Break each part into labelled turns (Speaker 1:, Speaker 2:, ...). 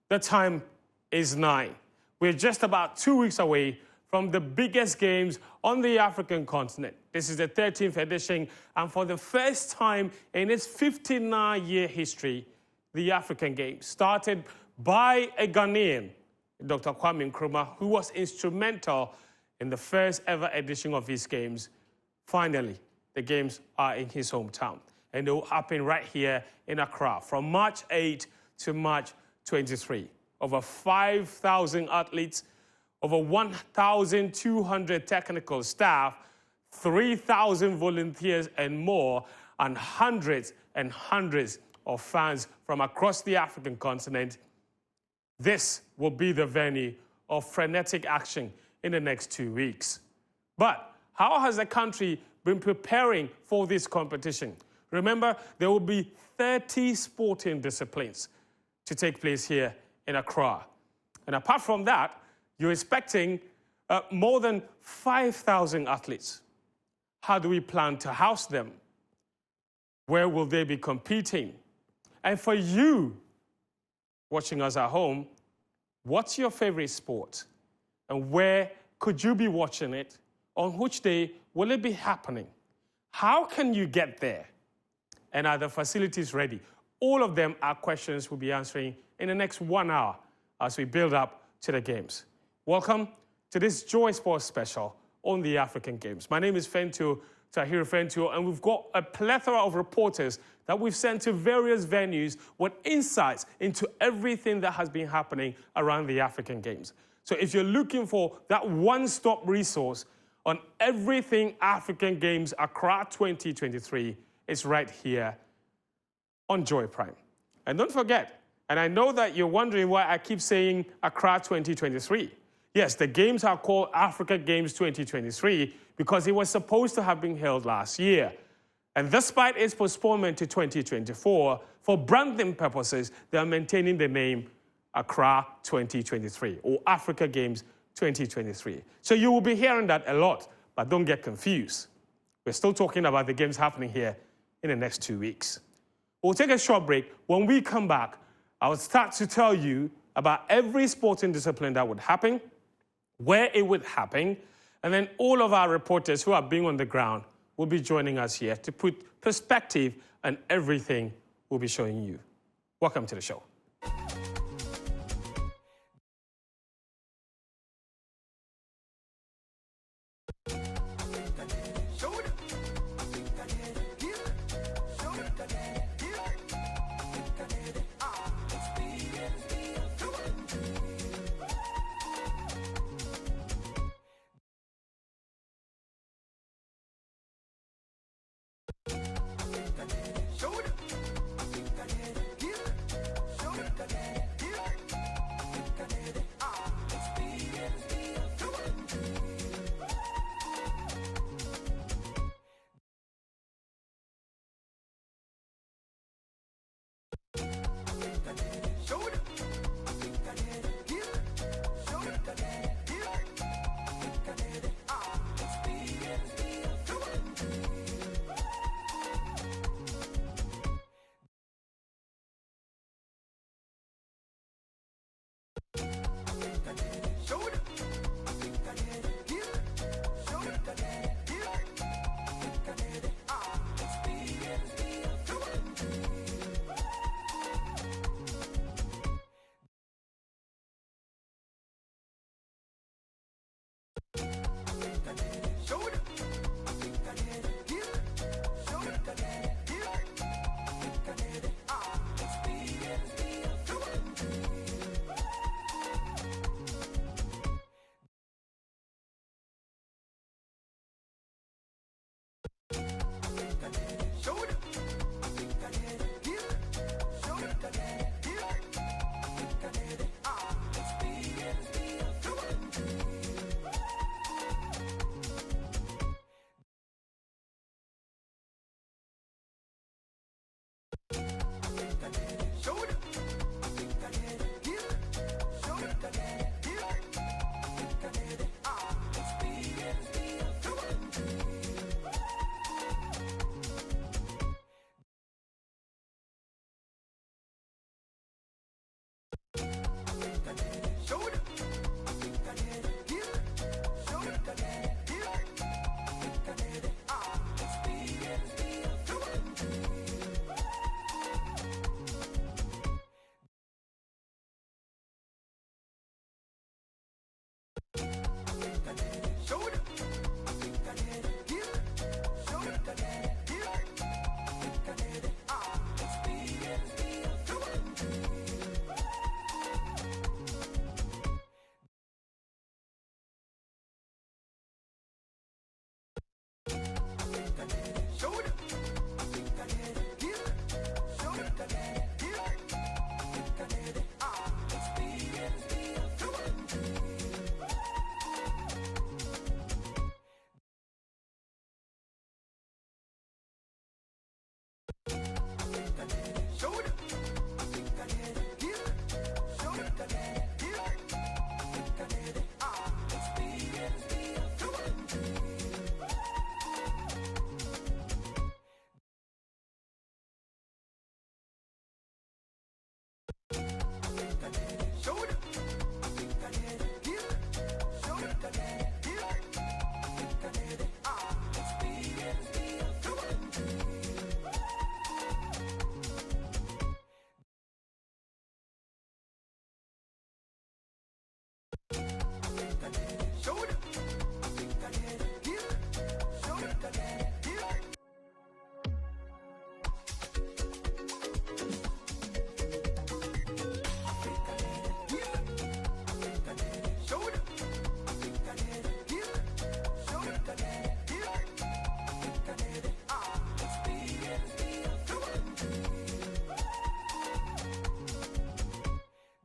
Speaker 1: The time is 9. We're just about 2 weeks away from the biggest games on the African continent. This is the 13th edition, and for the first time in its 59-year history, the African Games, started by a Ghanaian, Dr. Kwame Nkrumah, who was instrumental in the first ever edition of these games. Finally, the games are in his hometown, and they will happen right here in Accra from March 8 to March 23. Over 5,000 athletes, over 1,200 technical staff, 3,000 volunteers and more, and hundreds of fans from across the African continent. This will be the venue of frenetic action in the next 2 weeks. But how has the country been preparing for this competition? Remember, there will be 30 sporting disciplines to take place here in Accra. And apart from that, you're expecting more than 5,000 athletes. How do we plan to house them? Where will they be competing? And for you watching us at home, what's your favorite sport? And where could you be watching it? On which day will it be happening? How can you get there? And are the facilities ready? All of them are questions we'll be answering in the next 1 hour as we build up to the games. Welcome to this Joy Sports special on the African Games. My name is Fentuo, Tahir Fentuo, and we've got a plethora of reporters that we've sent to various venues with insights into everything that has been happening around the African Games. So if you're looking for that one-stop resource on everything African Games Accra 2023, it's right here on Joy Prime. And don't forget, and I know that you're wondering why I keep saying Accra 2023. Yes, the games are called Africa Games 2023 because it was supposed to have been held last year. And despite its postponement to 2024, for branding purposes, they are maintaining the name Accra 2023 or Africa Games 2023. So you will be hearing that a lot, but don't get confused. We're still talking about the games happening here in the next 2 weeks. We'll take a short break. When we come back, I'll start to tell you about every sporting discipline that would happen, where it would happen, and then all of our reporters who are being on the ground will be joining us here to put perspective on everything we'll be showing you. Welcome to the show.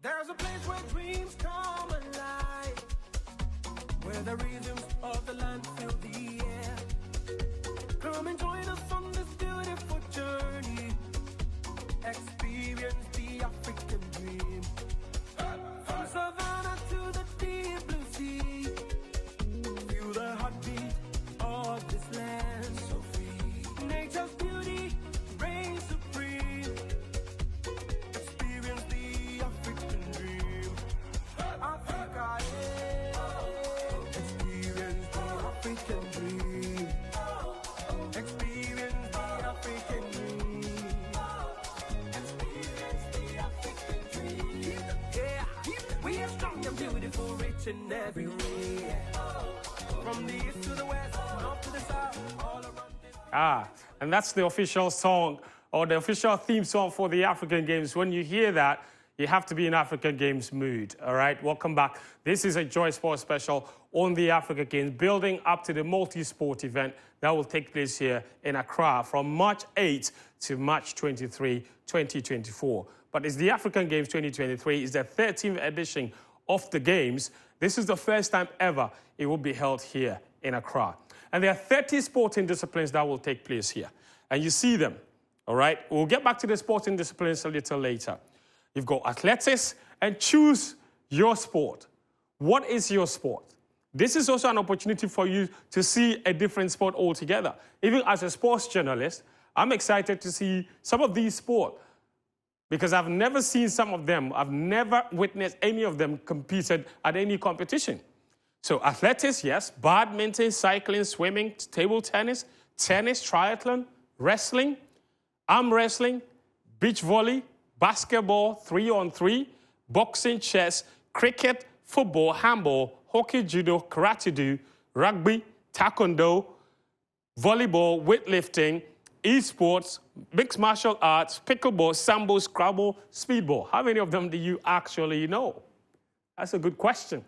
Speaker 2: There's a place where dreams come alive, where the rhythms of the land fill the air. Come and join us on this beautiful journey. Experience the African dream. From savannah to the deep blue sea, feel the heartbeat of this land so free. Nature's beauty reigns supreme. Experience the African dream. Africa, yeah. Experience the African dream. Experience the African dream. Experience the African dream. Yeah, we are strong and beautiful, rich in every way. From the east to the west, north to the south, all around this.
Speaker 1: And that's the official song or the official theme song for the African Games. When you hear that, you have to be in African Games mood, all right? Welcome back. This is a Joy Sports special on the Africa Games, building up to the multi-sport event that will take place here in Accra from March 8 to March 23, 2024. But it's the African Games 2023. It's the 13th edition of the Games. This is the first time ever it will be held here in Accra. And there are 30 sporting disciplines that will take place here. And you see them, all right? We'll get back to the sporting disciplines a little later. You've got athletics, and choose your sport. What is your sport? This is also an opportunity for you to see a different sport altogether. Even as a sports journalist, I'm excited to see some of these sports because I've never seen some of them. I've never witnessed any of them competed at any competition. So athletics, yes, badminton, cycling, swimming, table tennis, triathlon, wrestling, arm wrestling, beach volley, basketball, 3-on-3, boxing, chess, cricket, football, handball, hockey, judo, karate-do, rugby, taekwondo, volleyball, weightlifting, esports, mixed martial arts, pickleball, sambo, scrabble, speedball. How many of them do you actually know? That's a good question.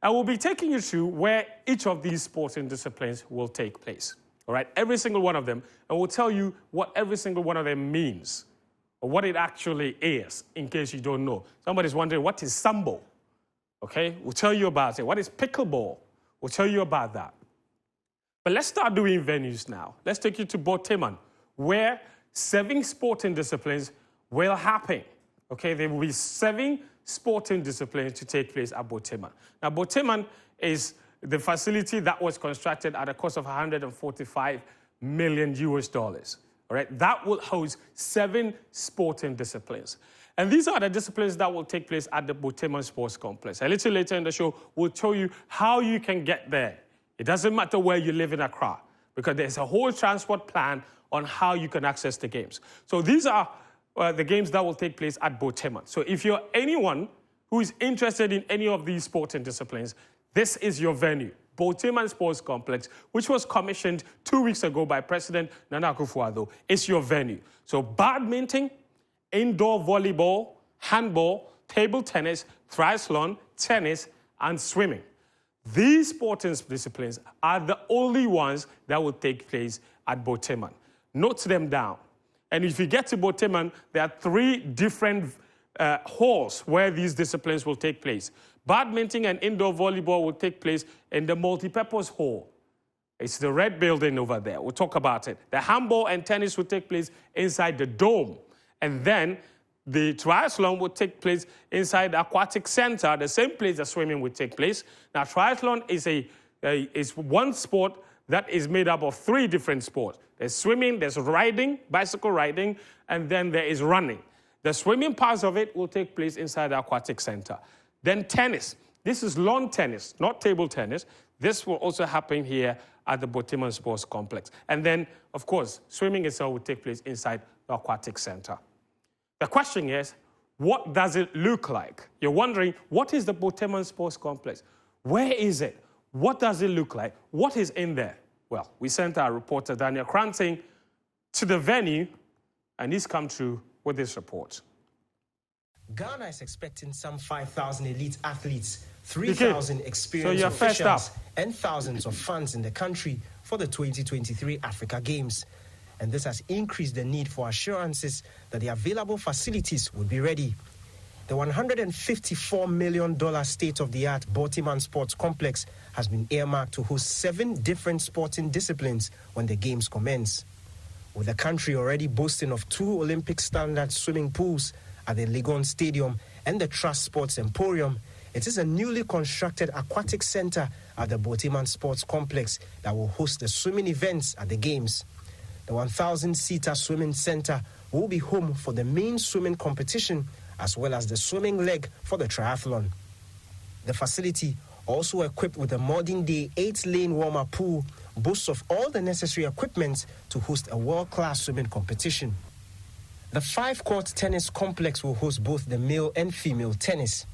Speaker 1: And we'll be taking you through where each of these sporting disciplines will take place. All right, every single one of them, and we'll tell you what every single one of them means, or what it actually is, in case you don't know. Somebody's wondering, what is sambo? Okay, we'll tell you about it. What is pickleball? We'll tell you about that. But let's start doing venues now. Let's take you to Borteyman, where 7 sporting disciplines will happen. Okay, there will be 7 sporting disciplines to take place at Borteyman. Now, Borteyman is the facility that was constructed at a cost of $145 million US. All right, that will host 7 sporting disciplines. And these are the disciplines that will take place at the Borteyman Sports Complex. A little later in the show, we'll show you how you can get there. It doesn't matter where you live in Accra, because there's a whole transport plan on how you can access the games. So these are the games that will take place at Borteyman. So if you're anyone who is interested in any of these sporting disciplines, this is your venue. Borteyman Sports Complex, which was commissioned 2 weeks ago by President Nana Akufo-Addo, is your venue. So badminton, indoor volleyball, handball, table tennis, triathlon, tennis, and swimming. These sporting disciplines are the only ones that will take place at Borteyman. Note them down. And if you get to Borteyman, there are 3 different halls where these disciplines will take place. Badminton and indoor volleyball will take place in the multipurpose hall. It's the red building over there. We'll talk about it. The handball and tennis will take place inside the dome. And then the triathlon will take place inside the aquatic center, the same place the swimming will take place. Now, triathlon is one sport that is made up of 3 different sports. There's swimming, there's riding, bicycle riding, and then there is running. The swimming parts of it will take place inside the aquatic center. Then tennis. This is lawn tennis, not table tennis. This will also happen here at the Botiman Sports Complex. And then, of course, swimming itself will take place inside the aquatic center. The question is, what does it look like? You're wondering, what is the Botiman Sports Complex? Where is it? What does it look like? What is in there? Well, we sent our reporter, Daniel Cranting, to the venue, and he's come through with this report.
Speaker 3: Ghana is expecting some 5,000 elite athletes, 3,000 experienced
Speaker 1: so
Speaker 3: officials, and thousands of fans in the country for the 2023 Africa Games. And this has increased the need for assurances that the available facilities will be ready. The $154 million state-of-the-art Botiman Sports Complex has been earmarked to host 7 different sporting disciplines when the Games commence. With the country already boasting of 2 Olympic standard swimming pools at the Legon Stadium and the Trust Sports Emporium, it is a newly constructed aquatic center at the Botiman Sports Complex that will host the swimming events at the Games. The 1,000-seater swimming center will be home for the main swimming competition as well as the swimming leg for the triathlon. The facility, also equipped with a modern-day 8-lane warm-up pool, boasts of all the necessary equipment to host a world-class swimming competition. The 5-court tennis complex will host both the male and female tennis.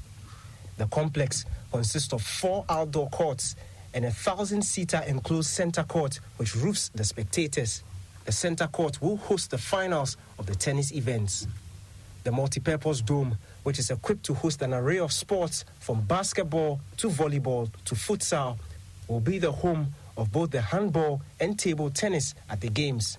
Speaker 3: The complex consists of 4 outdoor courts and a 1,000-seater enclosed center court which roofs the spectators. The center court will host the finals of the tennis events. The multi-purpose dome, which is equipped to host an array of sports from basketball to volleyball to futsal, will be the home of both the handball and table tennis at the Games.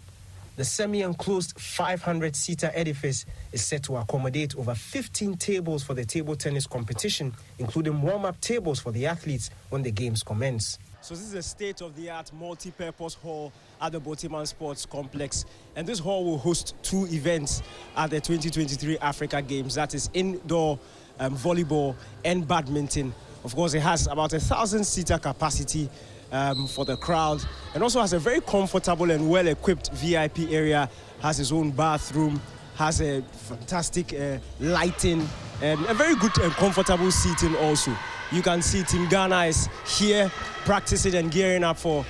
Speaker 3: The semi-enclosed 500-seater edifice is set to accommodate over 15 tables for the table tennis competition, including warm-up tables for the athletes when the Games commence. So this is a state-of-the-art multi-purpose hall at the Botiman Sports Complex. And this hall will host 2 events at the 2023 Africa Games. That is indoor volleyball and badminton. Of course, it has about 1,000-seater capacity for the crowd, and also has a very comfortable and well-equipped VIP area, has its own bathroom, has a fantastic lighting, and a very good and comfortable seating also. You can see Team Ghana is here practicing and gearing up for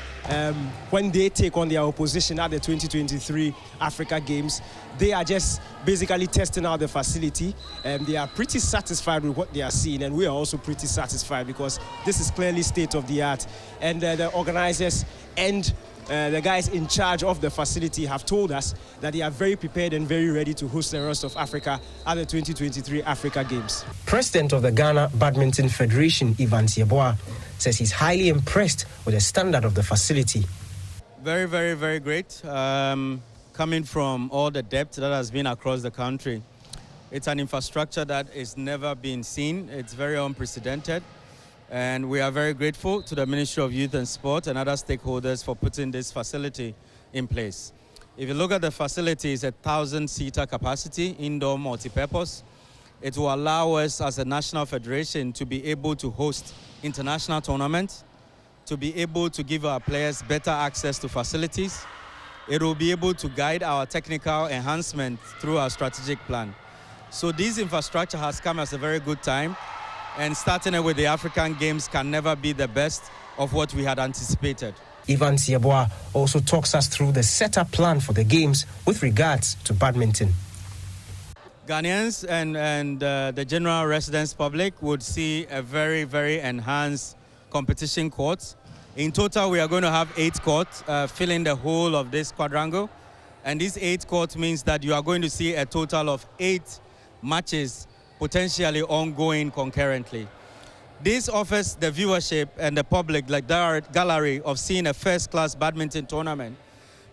Speaker 3: when they take on their opposition at the 2023 Africa Games. They are just basically testing out the facility, and they are pretty satisfied with what they are seeing, and we are also pretty satisfied because this is clearly state-of-the-art. And the organizers and the guys in charge of the facility have told us that they are very prepared and very ready to host the rest of Africa at the 2023 Africa Games. President of the Ghana Badminton Federation, Evans Yeboah, says he's highly impressed with the standard of the facility.
Speaker 4: Very, very, very great. Coming from all the depth that has been across the country. It's an infrastructure that is never been seen. It's very unprecedented. And we are very grateful to the Ministry of Youth and Sport and other stakeholders for putting this facility in place. If you look at the facility, it's 1,000-seater capacity, indoor multi-purpose. It will allow us as a national federation to be able to host international tournaments, to be able to give our players better access to facilities. It will be able to guide our technical enhancement through our strategic plan. So this infrastructure has come at a very good time. And starting it with the African Games can never be the best of what we had anticipated.
Speaker 3: Evans Yeboah also talks us through the setup plan for the Games with regards to badminton.
Speaker 4: Ghanaians and the general residence public would see a very, very enhanced competition court. In total, we are going to have 8 courts filling the whole of this quadrangle. And these 8 courts means that you are going to see a total of 8 matches potentially ongoing concurrently. This offers the viewership and the public like gallery of seeing a first-class badminton tournament.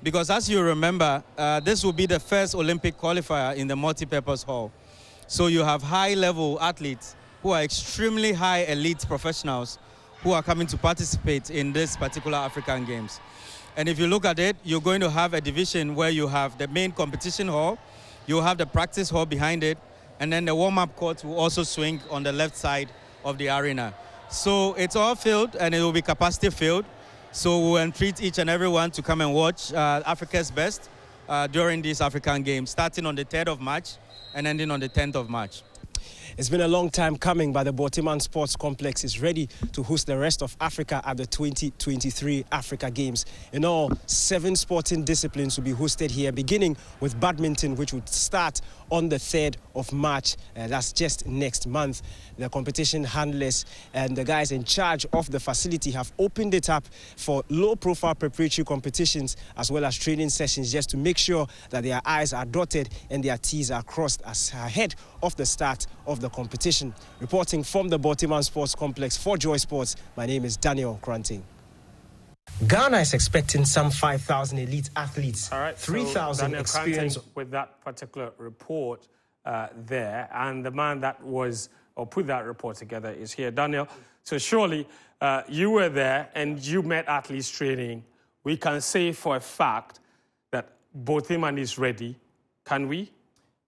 Speaker 4: Because as you remember, this will be the first Olympic qualifier in the multi-purpose hall. So you have high-level athletes who are extremely high elite professionals who are coming to participate in this particular African Games. And if you look at it, you're going to have a division where you have the main competition hall, you have the practice hall behind it, and then the warm-up court will also swing on the left side of the arena. So it's all filled, and it will be capacity filled. So we'll entreat each and everyone to come and watch Africa's best during these African Games, starting on the 3rd of March and ending on the 10th of March.
Speaker 3: It's been a long time coming, but the Borteyman Sports Complex is ready to host the rest of Africa at the 2023 Africa Games. In all, 7 sporting disciplines will be hosted here, beginning with badminton, which would start on the 3rd of March. That's just next month. The competition handlers and the guys in charge of the facility have opened it up for low-profile preparatory competitions as well as training sessions, just to make sure that their I's are dotted and their T's are crossed as ahead of the start of the competition. Reporting from the Borteyman Sports Complex for Joy Sports, my name is Daniel Kranting. Ghana is expecting some 5,000 elite athletes.
Speaker 1: All right,
Speaker 3: 3,000 experience
Speaker 1: with that particular report there, and the man that was or put that report together is here, Daniel. So surely you were there and you met athletes training. We can say for a fact that Borteyman is ready. Can we?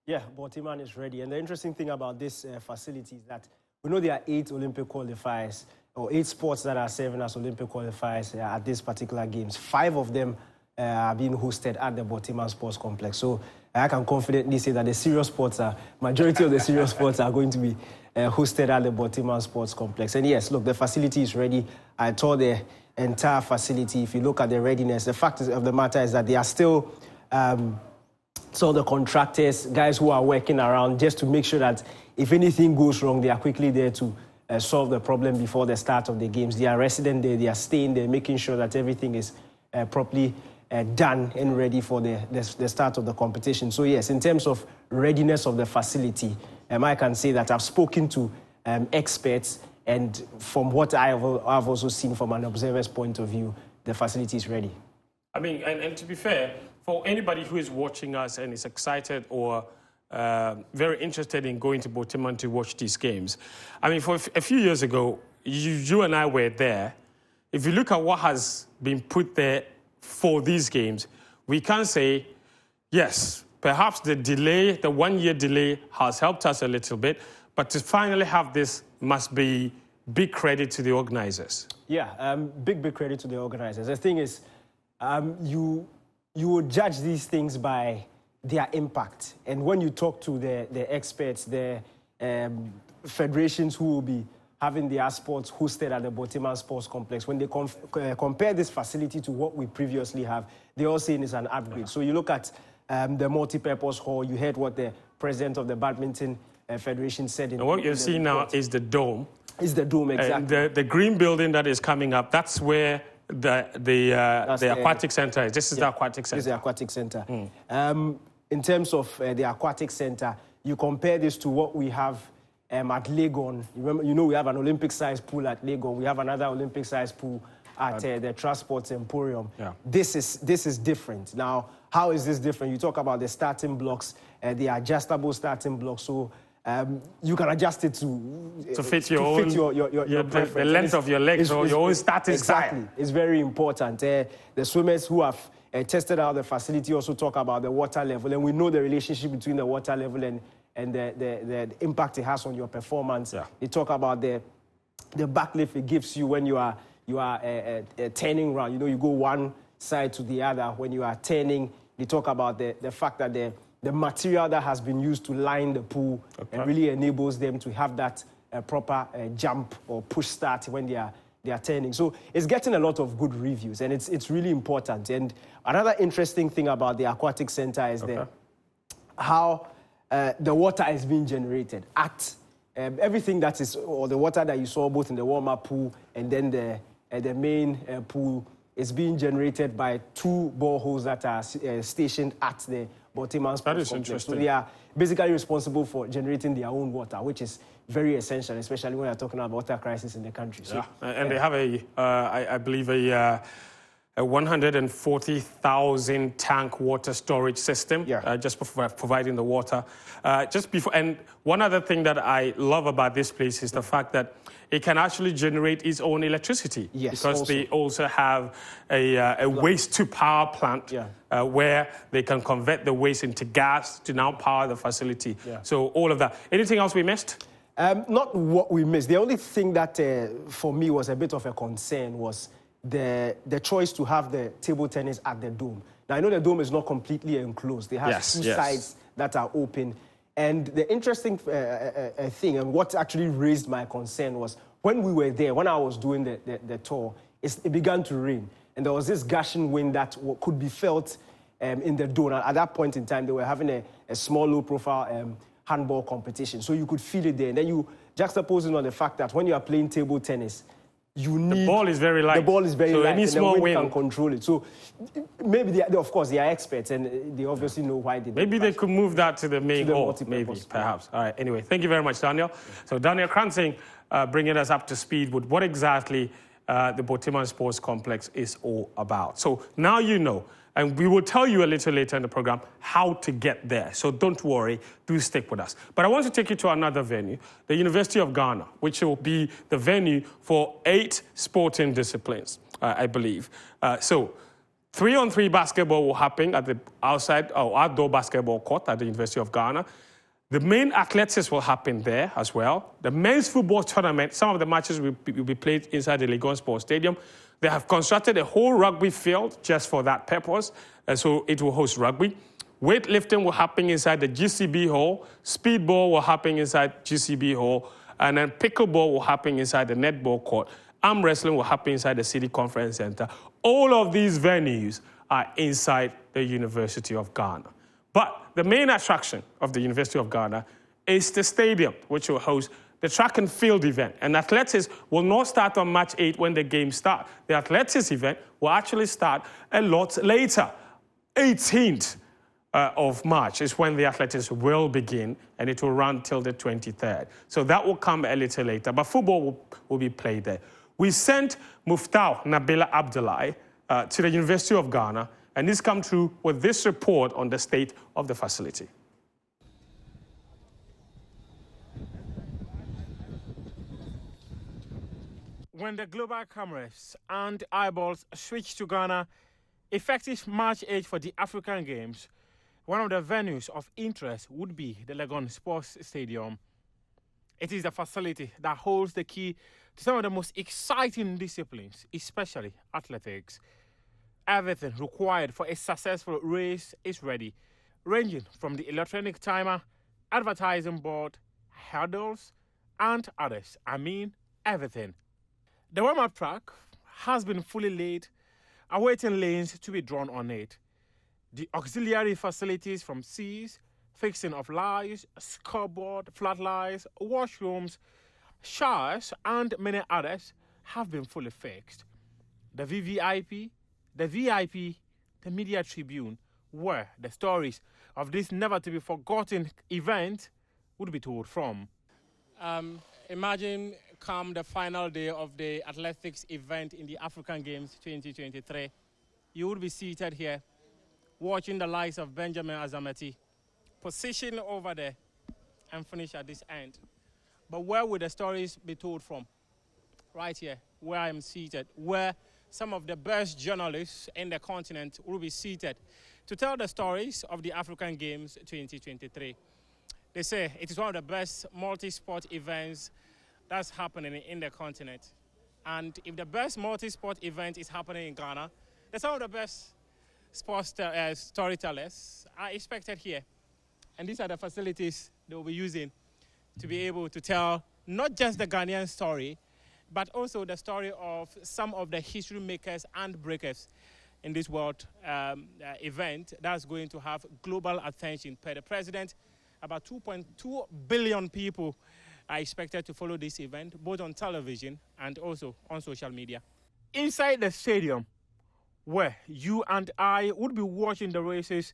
Speaker 3: Yeah, Borteyman is ready. And the interesting thing about this facility is that we know there are 8 Olympic qualifiers, or 8 sports that are serving as Olympic qualifiers at this particular games. 5 of them are being hosted at the Borteyman Sports Complex. So I can confidently say that the serious sports majority of the serious sports are going to be hosted at the Borteyman Sports Complex. And yes, look, the facility is ready. I told the entire facility, if you look at the readiness, the fact of the matter is that they are still some of the contractors, guys who are working around just to make sure that if anything goes wrong, they are quickly there to solve the problem before the start of the games. They are resident there, they are staying there, making sure that everything is properly done and ready for the start of the competition. So yes, in terms of readiness of the facility, I can say that I've spoken to experts, and from what I've also seen from an observer's point of view, the facility is ready.
Speaker 1: I mean, and to be fair, for anybody who is watching us and is excited or very interested in going to Borteyman to watch these games, I mean, for a few years ago, you and I were there. If you look at what has been put there for these games, we can say, yes, perhaps the delay, the 1-year delay has helped us a little bit, but to finally have this must be big credit to the organizers. Yeah,
Speaker 3: big credit to the organizers. The thing is, you will judge these things by their impact. And when you talk to the experts, the federations who will be having their sports hosted at the Borteyman Sports Complex, when they compare this facility to what we previously have, they're all saying it's an upgrade. Yeah. So you look at the multi-purpose hall, you heard what the president of the Badminton Federation said.
Speaker 1: And what you're seeing now is the dome.
Speaker 3: Is the dome, exactly.
Speaker 1: The green building that is coming up, that's where the aquatic center is. This is the aquatic center.
Speaker 3: This is the aquatic center. In terms of the aquatic center, you compare this to what we have at Legon. You know we have an Olympic-sized pool at Legon. We have another Olympic-sized pool at the Transport Emporium. Yeah. This is different. Now, how is this different? You talk about the starting blocks, the adjustable starting blocks. So you can adjust it to
Speaker 1: fit your preference. The length of your legs or your own starting
Speaker 3: exactly.
Speaker 1: style.
Speaker 3: It's very important. The swimmers who have tested out the facility also talk about the water level, and we know the relationship between the water level and the impact it has on your performance. Yeah. They talk about the backlift it gives you when you are turning around. You know, you go one side to the other. When you are turning, they talk about the fact that the material that has been used to line the pool really enables them to have that proper jump or push start when they are turning. So it's getting a lot of good reviews, and it's really important. And another interesting thing about the aquatic center is how the water is being generated at everything that is, or the water that you saw both in the warm-up pool and then the main pool is being generated by 2 boreholes that are stationed at the Borteyman Sports Complex.
Speaker 1: That is interesting.
Speaker 3: So they are basically responsible for generating their own water, which is very essential, especially when you're talking about water crisis in the country. So,
Speaker 1: and they have I believe a 140,000 tank water storage system, just for providing the water. And one other thing that I love about this place is the fact that it can actually generate its own electricity.
Speaker 3: Yes,
Speaker 1: because they also have a waste-to-power plant where they can convert the waste into gas to now power the facility. Yeah. So all of that. Anything else we missed?
Speaker 3: Not what we missed. The only thing that for me was a bit of a concern was the choice to have the table tennis at the Dome. Now, I know the dome is not completely enclosed. They have
Speaker 1: Yes,
Speaker 3: two
Speaker 1: yes.
Speaker 3: sides that are open. And the interesting thing, and what actually raised my concern, was when we were there, when I was doing the tour, it began to rain. And there was this gushing wind that could be felt in the dome. At that point in time, they were having a small, low-profile handball competition. So you could feel it there. And then you juxtapose it on the fact that when you are playing table tennis, you need...
Speaker 1: The ball is very light.
Speaker 3: The ball is very
Speaker 1: so
Speaker 3: light,
Speaker 1: any
Speaker 3: and
Speaker 1: small
Speaker 3: the wind
Speaker 1: wind
Speaker 3: can control it. So maybe, of course, they are experts, and they obviously know why they...
Speaker 1: Maybe they could move that to the main
Speaker 3: the
Speaker 1: hall,
Speaker 3: multipurpose
Speaker 1: maybe,
Speaker 3: hall.
Speaker 1: perhaps. All right, anyway, thank you very much, Daniel. So Daniel Kransing bringing us up to speed with what exactly the Borteyman Sports Complex is all about. So now you know, and we will tell you a little later in the program how to get there. So don't worry, do stick with us. But I want to take you to another venue, the University of Ghana, which will be the venue for 8 sporting disciplines, I believe. So 3-on-3 basketball will happen at the outside or outdoor basketball court at the University of Ghana. The main athletics will happen there as well. The men's football tournament, some of the matches will be played inside the Legon Sports Stadium. They have constructed a whole rugby field just for that purpose, and so it will host rugby. Weightlifting will happen inside the GCB hall. Speedball will happen inside GCB hall. And then pickleball will happen inside the netball court. Arm wrestling will happen inside the City Conference Center. All of these venues are inside the University of Ghana. But the main attraction of the University of Ghana is the stadium, which will host the track and field event. And athletics will not start on March 8 when the games start. The athletics event will actually start a lot later. 18th of March is when the athletics will begin, and it will run till the 23rd. So that will come a little later, but football will be played there. We sent Muftau Nabila Abdullahi to the University of Ghana, and he's come through with this report on the state of the facility.
Speaker 5: When the global cameras and eyeballs switch to Ghana, effective March 8 for the African Games, one of the venues of interest would be the Legon Sports Stadium. It is the facility that holds the key to some of the most exciting disciplines, especially athletics. Everything required for a successful race is ready, ranging from the electronic timer, advertising board, hurdles, and others. I mean, everything. The warm-up track has been fully laid, awaiting lanes to be drawn on it. The auxiliary facilities from seats, fixing of lights, scoreboard, floodlights, washrooms, showers, and many others have been fully fixed. The VVIP, the VIP, the Media Tribune, where the stories of this never-to-be-forgotten event would be told from. Imagine come the final day of the athletics event in the African Games 2023. You would be seated here, watching the likes of Benjamin Azamati, position over there, and finish at this end. But where would the stories be told from? Right here, where I am seated, where some of the best journalists in the continent will be seated to tell the stories of the African Games 2023. They say it is one of the best multi-sport events that's happening in the continent. And if the best multi-sport event is happening in Ghana, then some of the best sports storytellers are expected here. And these are the facilities they will be using to be able to tell not just the Ghanaian story, but also the story of some of the history makers and breakers in this world event that's going to have global attention. Per the president, about 2.2 billion people are expected to follow this event, both on television and also on social media. Inside the stadium, where you and I would be watching the races,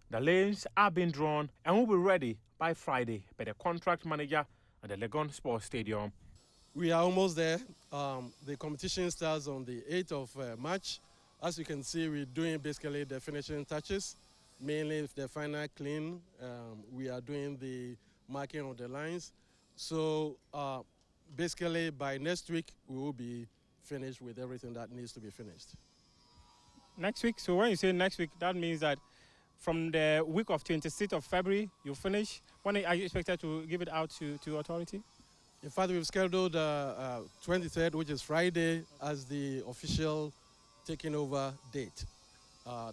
Speaker 5: the lanes are being drawn and will be ready by Friday by the contract manager at the Legon Sports Stadium.
Speaker 6: We are almost there. The competition starts on the 8th of March. As you can see, we're doing basically the finishing touches, mainly the final clean. We are doing the marking of the lines. So basically by next week, we will be finished with everything that needs to be finished.
Speaker 5: Next week? So when you say next week, that means that from the week of 26th of February, you finish. When are you expected to give it out to authority?
Speaker 6: In fact, we've scheduled 23rd, which is Friday, as the official taking over date.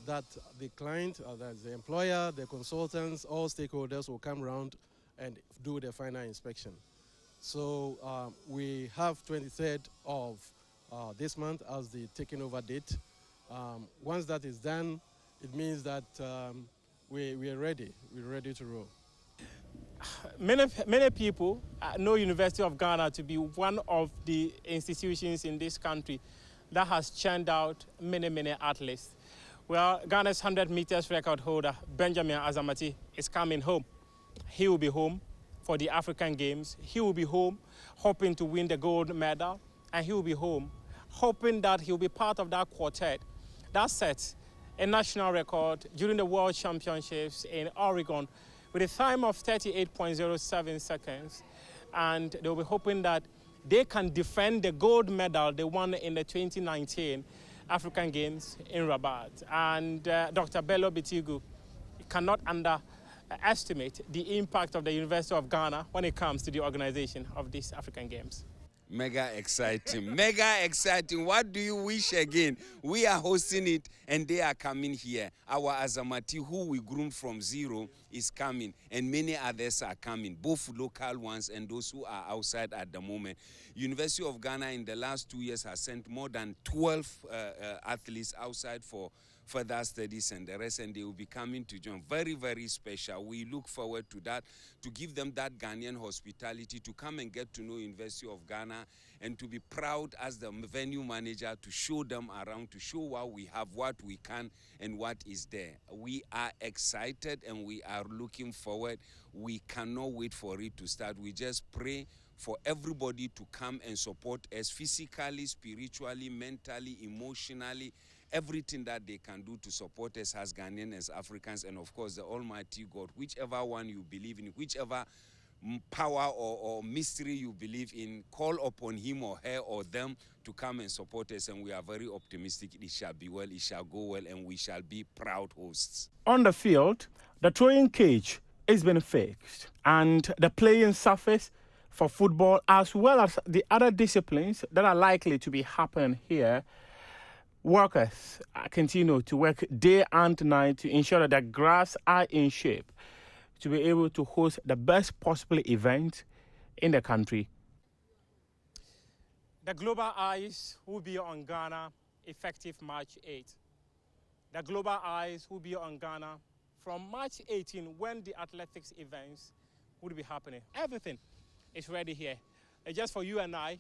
Speaker 6: that the client, that's the employer, the consultants, all stakeholders will come around and do the final inspection. So we have 23rd of this month as the taking over date. Once that is done, it means that we are ready. We're ready to roll.
Speaker 5: Many people know University of Ghana to be one of the institutions in this country that has churned out many athletes. Well, Ghana's 100 meters record holder, Benjamin Azamati, is coming home. He will be home for the African Games. He will be home hoping to win the gold medal, and he will be home hoping that he'll be part of that quartet that sets a national record during the World Championships in Oregon with a time of 38.07 seconds. And they'll be hoping that they can defend the gold medal they won in the 2019 African Games in Rabat. And Dr. Bello Bitigu cannot underestimate the impact of the University of Ghana when it comes to the organization of these African Games.
Speaker 7: Mega exciting, mega exciting. What do you wish again? We are hosting it and they are coming here. Our Azamati, who we groomed from zero, is coming, and many others are coming, both local ones and those who are outside at the moment. University of Ghana in the last 2 years has sent more than 12 athletes outside for further studies and the rest, and they will be coming to join. Very special. We look forward to that, to give them that Ghanaian hospitality, to come and get to know University of Ghana, and to be proud as the venue manager to show them around, to show what we have, what we can, and what is there. We are excited and we are looking forward. We cannot wait for it to start. We just pray for everybody to come and support us physically, spiritually, mentally, emotionally, everything that they can do to support us as Ghanaians, as Africans, and of course the Almighty God, whichever one you believe in, whichever power or mystery you believe in, call upon him or her or them to come and support us, and we are very optimistic it shall be well, it shall go well, and we shall be proud hosts.
Speaker 5: On the field, the throwing cage is being fixed, and the playing surface for football, as well as the other disciplines that are likely to be happening here, workers continue to work day and night to ensure that the grass are in shape to be able to host the best possible event in the country. The global eyes will be on Ghana effective March 8. The global eyes will be on Ghana from March 18 when the athletics events will be happening. Everything is ready here. It's just for you and I,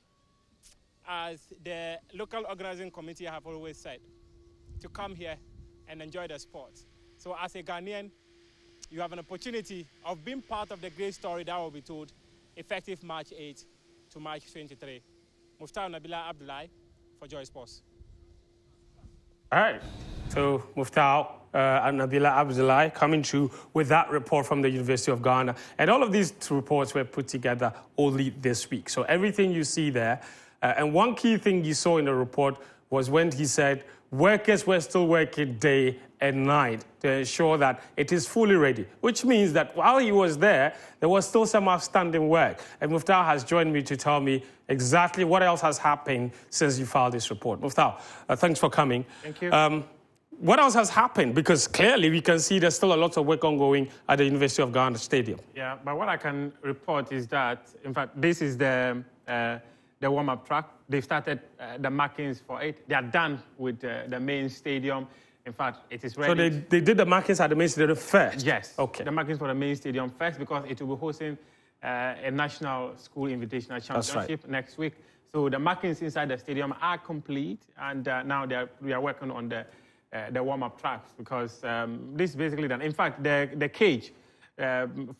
Speaker 5: as the local organizing committee have always said, to come here and enjoy the sport. So as a Ghanaian, you have an opportunity of being part of the great story that will be told effective March 8 to March 23. Muftau Nabila Abdullahi for Joy Sports.
Speaker 1: All right. So Muftau and Nabila Abdullahi coming through with that report from the University of Ghana. And all of these reports were put together only this week. So everything you see there. And one key thing you saw in the report was when he said workers were still working day and night to ensure that it is fully ready, which means that while he was there was still some outstanding work. And Muftau has joined me to tell me exactly what else has happened since you filed this report. Muftau, thanks for coming.
Speaker 5: Thank you.
Speaker 1: What else has happened? Because clearly we can see there's still a lot of work ongoing at the University of Ghana Stadium.
Speaker 5: Yeah, but what I can report is that, in fact, this is the warm-up track. They've started the markings for it. They are done with the main stadium. In fact, it is ready.
Speaker 1: So they did the markings at the main stadium first?
Speaker 5: Yes.
Speaker 1: Okay.
Speaker 5: The markings for the main stadium first because it will be hosting a national school invitational championship next week. So the markings inside the stadium are complete, and now we are working on the warm-up tracks because this is basically done. In fact, the cage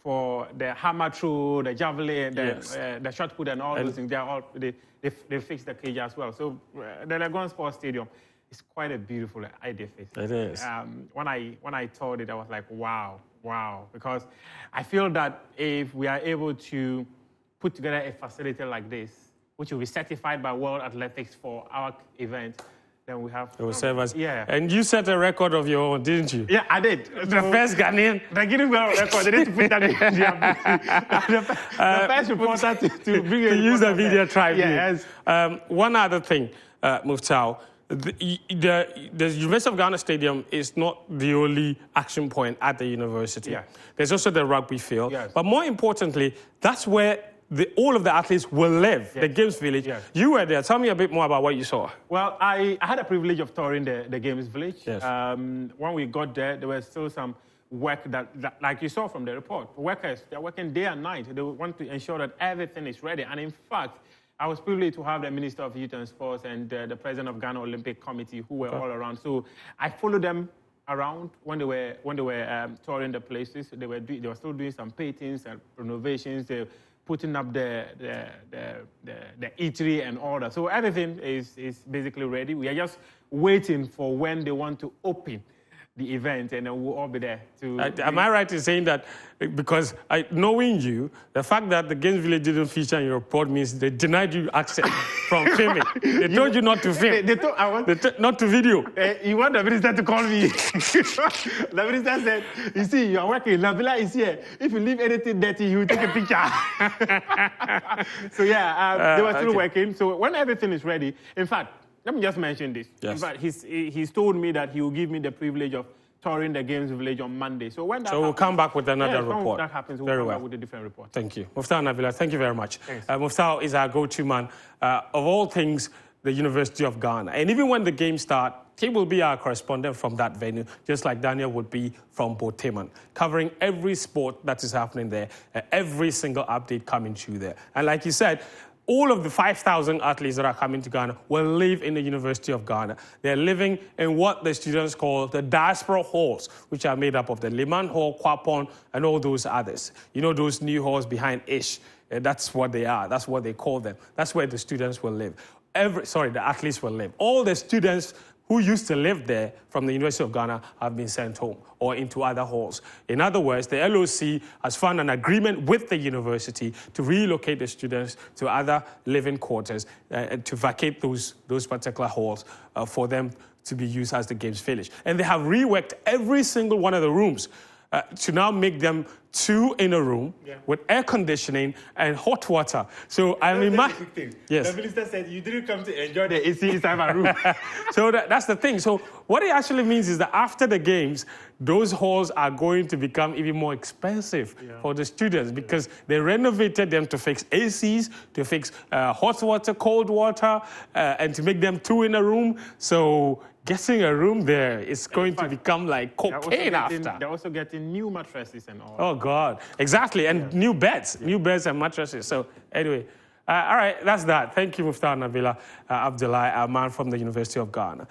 Speaker 5: for the hammer throw, the javelin, the shot put, and all those things, they fixed the cage as well. So the Legon Sports Stadium is quite a beautiful idea.
Speaker 1: It is.
Speaker 5: When I thought it, I was like, wow, because I feel that if we are able to put together a facility like this, which will be certified by World Athletics for our event, then we have...
Speaker 1: It will serve us.
Speaker 5: Yeah.
Speaker 1: And you set a record of your own, didn't you?
Speaker 5: Yeah, I did.
Speaker 1: The first Ghanaian.
Speaker 5: The Guinness World Record, they need to put that in the first reporter to bring
Speaker 1: to use the media tribune.
Speaker 5: Yes.
Speaker 1: One other thing, Muftau, the University of Ghana Stadium is not the only action point at the university.
Speaker 8: Yeah.
Speaker 1: There's also the rugby field.
Speaker 8: Yes.
Speaker 1: But more importantly, that's where all of the athletes will live, the Games Village.
Speaker 8: Yes.
Speaker 1: You were there. Tell me a bit more about what you saw.
Speaker 8: Well, I had a privilege of touring the Games Village.
Speaker 1: Yes.
Speaker 8: When we got there was still some work that, like you saw from the report, workers, they're working day and night. They want to ensure that everything is ready. And in fact, I was privileged to have the Minister of Youth and Sports and the President of Ghana Olympic Committee who were all around. So I followed them around when they were touring the places. They were still doing some paintings and renovations. They putting up the eatery and all that. So everything is basically ready. We are just waiting for when they want to open the event, and then we'll all be there to...
Speaker 1: Am I right in saying that, because knowing you, the fact that the Games Village didn't feature in your report means they denied you access from filming. They told you not to film. Not to video.
Speaker 8: You want the minister to call me? The minister said, you see, you are working, Nabila is here. If you leave anything dirty, he will take a picture. So yeah, they were still working. So when everything is ready, in fact, let me just mention this.
Speaker 1: Yes.
Speaker 8: In fact, he's told me that he will give me the privilege of touring the Games Village on Monday. So when that happens,
Speaker 1: we'll come back with another report.
Speaker 8: When that happens, we'll come back with a different report.
Speaker 1: Thank you. Muftar Nabila, thank you very much.
Speaker 8: Thanks.
Speaker 1: Muftar is our go-to man of all things the University of Ghana. And even when the games start, he will be our correspondent from that venue, just like Daniel would be from Boteman, covering every sport that is happening there, every single update coming to you there. And like you said, all of the 5,000 athletes that are coming to Ghana will live in the University of Ghana. They're living in what the students call the diaspora halls, which are made up of the Liman Hall, Kwapon, and all those others. You know, those new halls behind Ish. That's what they are. That's what they call them. That's where the students will live. The athletes will live. All the students who used to live there from the University of Ghana have been sent home or into other halls. In other words, the LOC has found an agreement with the university to relocate the students to other living quarters and to vacate those particular halls for them to be used as the Games Village. And they have reworked every single one of the rooms to now make them 2 in a room with air conditioning and hot water. So I mean, yes.
Speaker 8: The minister said you didn't come to enjoy the AC inside my room.
Speaker 1: So that's the thing. So what it actually means is that after the games, those halls are going to become even more expensive for the students because they renovated them to fix ACs, to fix hot water, cold water, and to make them 2 in a room. So getting a room there is going to become like cocaine after.
Speaker 8: They're also getting new mattresses and all.
Speaker 1: Oh, God. Exactly. And new beds and mattresses. So anyway, all right, that's that. Thank you, Muftar Nabila Abdullahi, our man from the University of Ghana.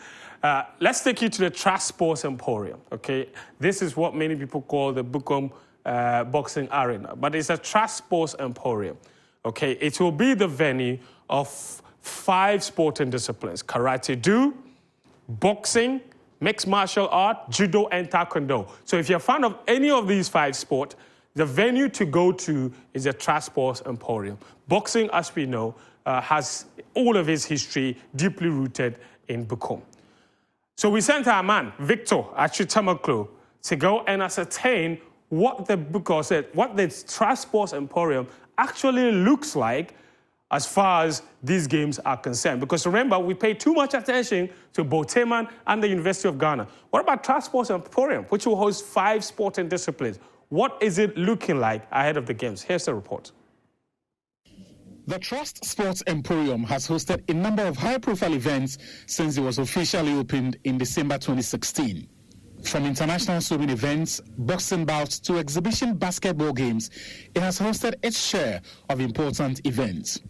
Speaker 1: Let's take you to the Trust Sports Emporium, okay? This is what many people call the Bukom Boxing Arena, but it's a Trust Sports Emporium, okay? It will be the venue of 5 sporting disciplines: karate-do, boxing, mixed martial art, judo, and taekwondo. So if you're a fan of any of these 5 sports, the venue to go to is the Trust Sports Emporium. Boxing, as we know, has all of its history deeply rooted in Bukom. So we sent our man, Victor Achutamaklo, to go and ascertain what the Trust Sports Emporium actually looks like as far as these games are concerned. Because remember, we pay too much attention to Boteman and the University of Ghana. What about Trust Sports Emporium, which will host 5 sporting disciplines? What is it looking like ahead of the games? Here's the report.
Speaker 9: The Trust Sports Emporium has hosted a number of high-profile events since it was officially opened in December 2016. From international swimming events, boxing bouts to exhibition basketball games, it has hosted its share of important events.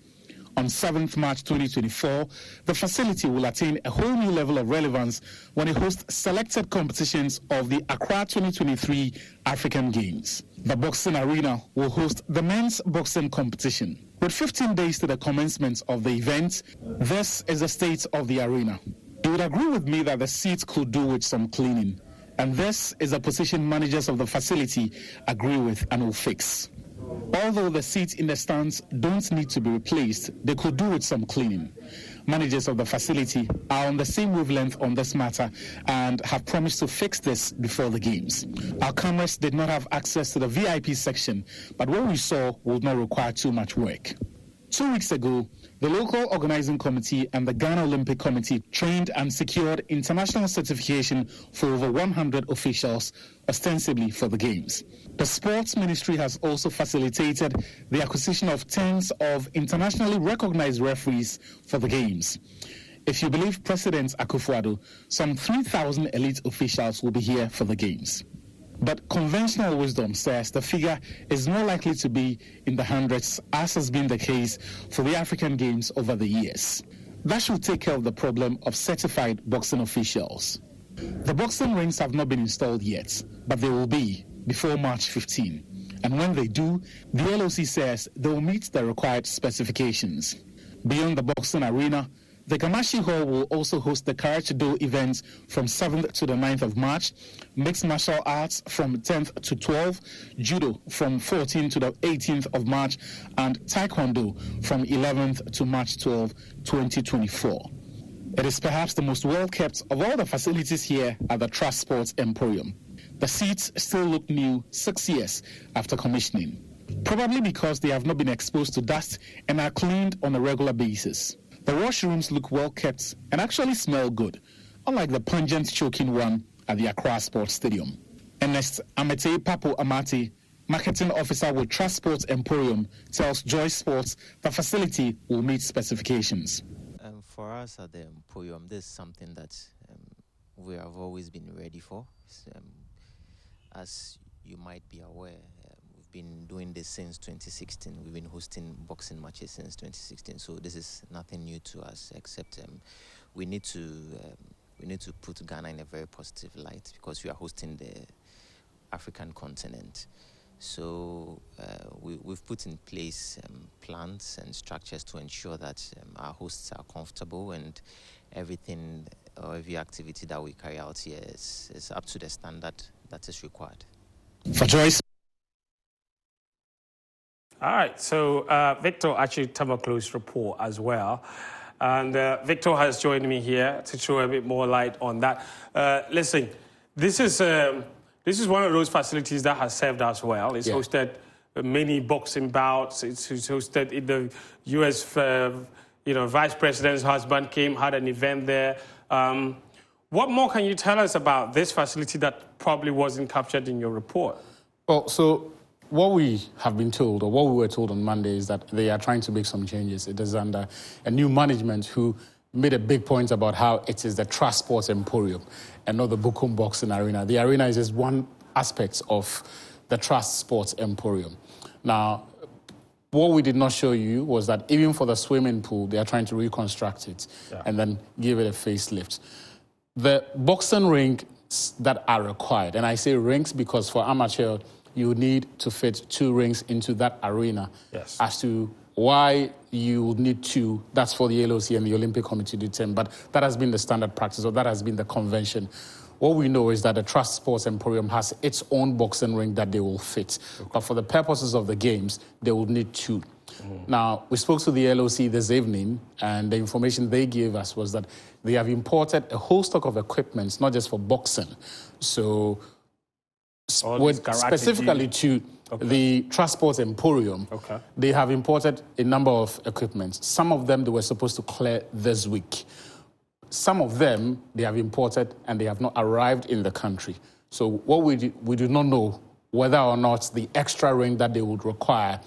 Speaker 9: On 7th March 2024, the facility will attain a whole new level of relevance when it hosts selected competitions of the Accra 2023 African Games. The boxing arena will host the men's boxing competition. With 15 days to the commencement of the event, this is the state of the arena. You would agree with me that the seats could do with some cleaning. And this is a position managers of the facility agree with and will fix. Although the seats in the stands don't need to be replaced, they could do with some cleaning. Managers of the facility are on the same wavelength on this matter and have promised to fix this before the games. Our cameras did not have access to the VIP section, but what we saw would not require too much work. 2 weeks ago, the local organizing committee and the Ghana Olympic Committee trained and secured international certification for over 100 officials, ostensibly for the Games. The Sports Ministry has also facilitated the acquisition of tens of internationally recognized referees for the Games. If you believe President Akufo-Addo, some 3,000 elite officials will be here for the Games. But conventional wisdom says the figure is more likely to be in the hundreds, as has been the case for the African Games over the years. That should take care of the problem of certified boxing officials. The boxing rings have not been installed yet, but they will be before March 15. And when they do, the LOC says they will meet the required specifications. Beyond the boxing arena, the Gamashi Hall will also host the Karate Do events from 7th to the 9th of March, mixed martial arts from 10th to 12th, judo from 14th to the 18th of March, and taekwondo from 11th to March 12, 2024. It is perhaps the most well-kept of all the facilities here at the Trust Sports Emporium. The seats still look new 6 years after commissioning, probably because they have not been exposed to dust and are cleaned on a regular basis. The washrooms look well kept and actually smell good, unlike the pungent choking one at the Accra Sports Stadium. Ernest Amete Papo Amati, marketing officer with Trust Sports Emporium, tells Joy Sports the facility will meet specifications.
Speaker 10: For us at the Emporium, this is something that we have always been ready for. As you might be aware, been doing this since 2016. We've been hosting boxing matches since 2016, so this is nothing new to us, except we need to put Ghana in a very positive light because we are hosting the African continent. So we've put in place plans and structures to ensure that our hosts are comfortable and everything or every activity that we carry out here is up to the standard that is required.
Speaker 9: For Joyce.
Speaker 1: All right, so Victor actually Tamaklo's report as well. And Victor has joined me here to throw a bit more light on that. Listen, this is one of those facilities that has served us well. It's hosted many boxing bouts. It's hosted in the U.S. Vice President's husband had an event there. What more can you tell us about this facility that probably wasn't captured in your report?
Speaker 9: Well, so what we have been told, or what we were told on Monday, is that they are trying to make some changes. It is under a new management who made a big point about how it is the Trust Sports Emporium and not the Bukum Boxing Arena. The arena is just one aspect of the Trust Sports Emporium. Now, what we did not show you was that even for the swimming pool, they are trying to reconstruct it and then give it a facelift. The boxing rings that are required, and I say rings because for amateur, you need to fit 2 rings into that arena.
Speaker 1: Yes.
Speaker 9: As to why you would need 2, that's for the LOC and the Olympic Committee to determine, but that has been the standard practice, or that has been the convention. What we know is that the Trust Sports Emporium has its own boxing ring that they will fit. Okay. But for the purposes of the games, they will need 2. Now, we spoke to the LOC this evening, and the information they gave us was that they have imported a whole stock of equipment, not just for boxing. So, specifically to the Trust Sports Emporium, they have imported a number of equipment. Some of them they were supposed to clear this week. Some of them they have imported and they have not arrived in the country. So what we do not know whether or not the extra ring that they would require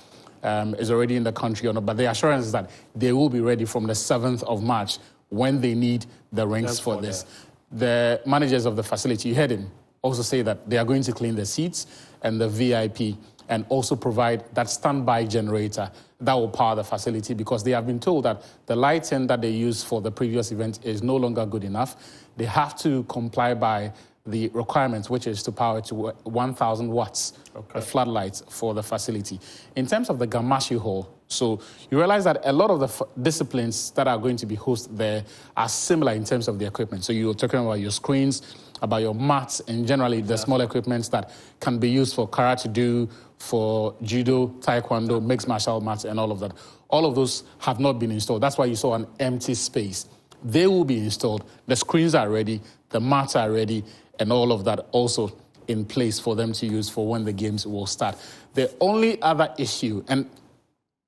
Speaker 9: is already in the country or not. But the assurance is that they will be ready from the 7th of March when they need the rings for this. The managers of the facility, you heard him, also say that they are going to clean the seats and the VIP and also provide that standby generator that will power the facility, because they have been told that the lighting that they used for the previous event is no longer good enough. They have to comply by the requirements, which is to power to 1,000 watts, the floodlights for the facility. In terms of the Gamashi Hall, so you realize that a lot of the disciplines that are going to be hosted there are similar in terms of the equipment. So you're talking about your screens, about your mats, and generally the small equipments that can be used for karate do, for judo, taekwondo, mixed martial arts, and all of that. All of those have not been installed. That's why you saw an empty space. They will be installed. The screens are ready, the mats are ready, and all of that also in place for them to use for when the games will start. The only other issue, and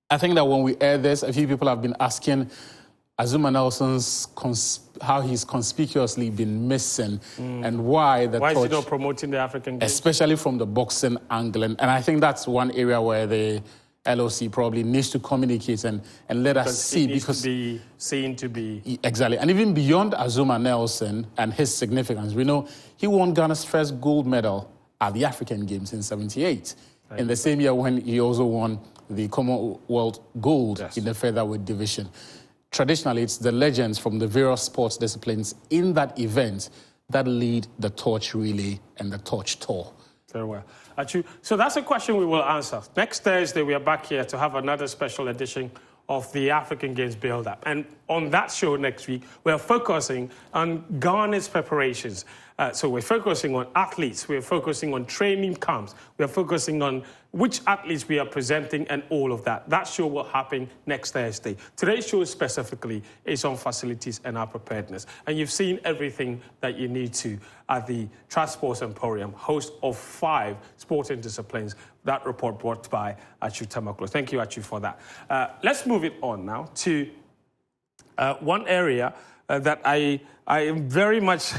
Speaker 9: I think that when we air this, a few people have been asking Azumah Nelson's how he's conspicuously been missing and why the
Speaker 1: Why
Speaker 9: torch,
Speaker 1: is he not promoting the African Games?
Speaker 9: especially from the boxing angle. And I think that's one area where the LOC probably needs to communicate and let us see.
Speaker 1: It needs
Speaker 9: because
Speaker 1: to be seen to be...
Speaker 9: Exactly. And even beyond Azumah Nelson and his significance, we know he won Ghana's first gold medal at the African Games in '78. In the same year when he also won the Commonwealth gold in the featherweight division. Traditionally, it's the legends from the various sports disciplines in that event that lead the torch relay and the torch tour.
Speaker 1: Very well. Achu, so that's a question we will answer. Next Thursday, we are back here to have another special edition of the African Games build-up. And on that show next week, we're focusing on Ghana's preparations. So we're focusing on athletes, we're focusing on training camps, we're focusing on which athletes we are presenting and all of that. That show will happen next Thursday. Today's show specifically is on facilities and our preparedness. And you've seen everything that you need to at the Trust Sports Emporium, host of 5 sporting disciplines. That report brought by Achu Tamaklo. Thank you, Achu, for that. Let's move it on now to one area that I am very much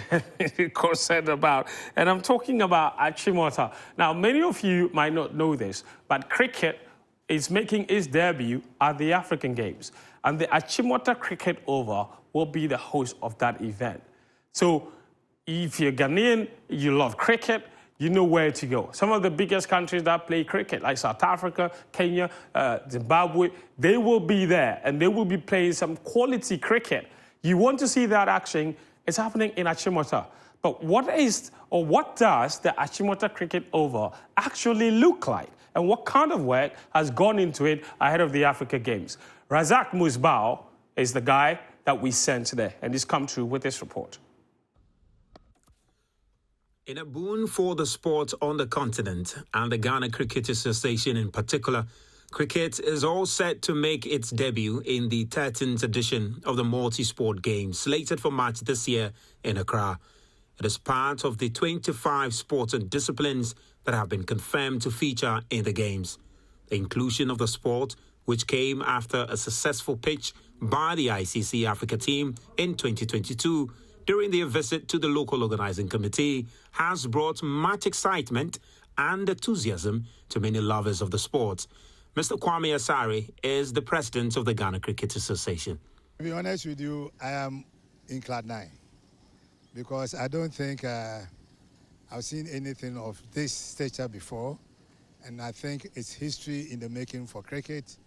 Speaker 1: concerned about, and I'm talking about Achimota. Now, many of you might not know this, but cricket is making its debut at the African Games, and the Achimota Cricket Oval will be the host of that event. So if you're Ghanaian, you love cricket, you know where to go. Some of the biggest countries that play cricket, like South Africa, Kenya, Zimbabwe, they will be there, and they will be playing some quality cricket. You want to see that action, it's happening in Achimota. But what does the Achimota Cricket Oval actually look like? And what kind of work has gone into it ahead of the Africa Games? Razak Musbao is the guy that we sent there, and he's come through with this report.
Speaker 11: In a boon for the sport on the continent, and the Ghana Cricket Association in particular, cricket is all set to make its debut in the 13th edition of the Multi-Sport Games, slated for March this year in Accra. It is part of the 25 sports and disciplines that have been confirmed to feature in the Games. The inclusion of the sport, which came after a successful pitch by the ICC Africa team in 2022 during their visit to the local organizing committee, has brought much excitement and enthusiasm to many lovers of the sport. Mr. Kwame Asare is the president of the Ghana Cricket Association.
Speaker 12: To be honest with you, I am in cloud 9 because I don't think I've seen anything of this stature before, and I think it's history in the making for cricket,